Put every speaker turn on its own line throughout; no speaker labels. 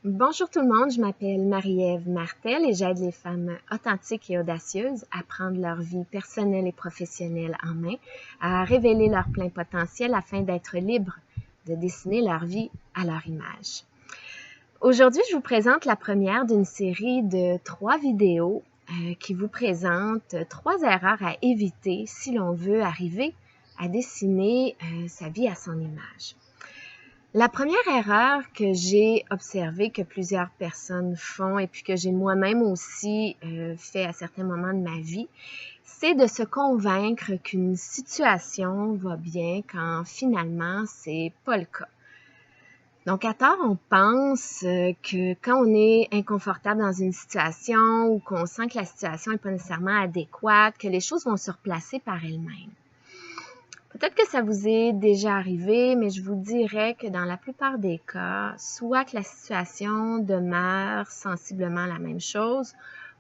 Bonjour tout le monde, je m'appelle Marie-Ève Martel et j'aide les femmes authentiques et audacieuses à prendre leur vie personnelle et professionnelle en main, à révéler leur plein potentiel afin d'être libres de dessiner leur vie à leur image. Aujourd'hui, je vous présente la première d'une série de 3 vidéos qui vous présentent 3 erreurs à éviter si l'on veut arriver à dessiner sa vie à son image. La première erreur que j'ai observée que plusieurs personnes font et puis que j'ai moi-même aussi fait à certains moments de ma vie, c'est de se convaincre qu'une situation va bien quand finalement c'est pas le cas. Donc à tort, on pense que quand on est inconfortable dans une situation ou qu'on sent que la situation n'est pas nécessairement adéquate, que les choses vont se replacer par elles-mêmes. Peut-être que ça vous est déjà arrivé, mais je vous dirais que dans la plupart des cas, soit que la situation demeure sensiblement la même chose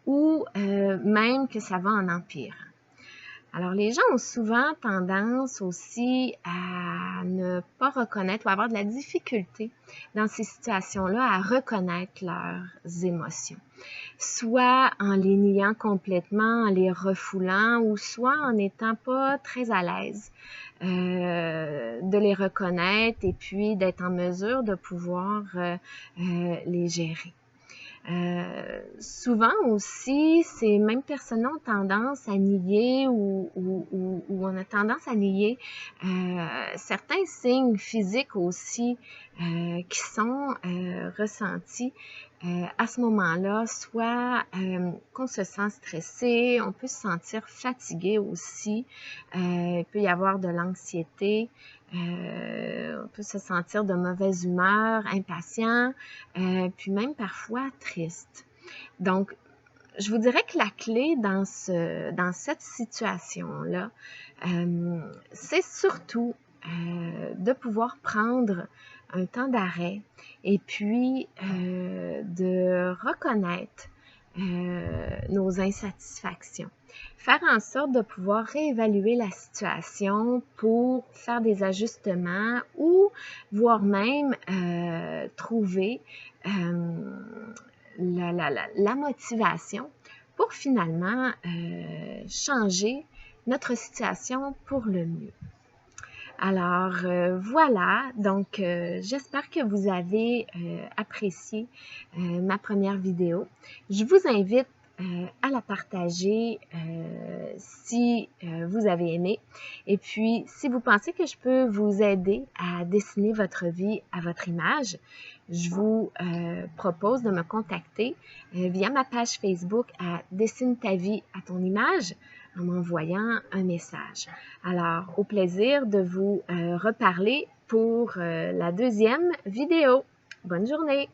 ou même que ça va en empirant. Alors, les gens ont souvent tendance aussi à ne pas reconnaître ou avoir de la difficulté dans ces situations-là à reconnaître leurs émotions. Soit en les niant complètement, en les refoulant, ou soit en n'étant pas très à l'aise de les reconnaître et puis d'être en mesure de pouvoir les gérer. Souvent aussi, ces mêmes personnes ont tendance à nier ou on a tendance à nier certains signes physiques aussi qui sont ressentis à ce moment-là, soit qu'on se sent stressé, on peut se sentir fatigué aussi, il peut y avoir de l'anxiété, on peut se sentir de mauvaise humeur, impatient, puis même parfois triste. Donc, je vous dirais que la clé dans cette situation-là, c'est surtout de pouvoir prendre un temps d'arrêt et puis de reconnaître nos insatisfactions. Faire en sorte de pouvoir réévaluer la situation pour faire des ajustements ou voire même trouver la motivation pour finalement changer notre situation pour le mieux. Alors voilà, donc j'espère que vous avez apprécié ma première vidéo. Je vous invite à la partager si vous avez aimé. Et puis, si vous pensez que je peux vous aider à dessiner votre vie à votre image, je vous propose de me contacter via ma page Facebook à Dessine ta vie à ton image en m'envoyant un message. Alors, au plaisir de vous reparler pour la deuxième vidéo. Bonne journée!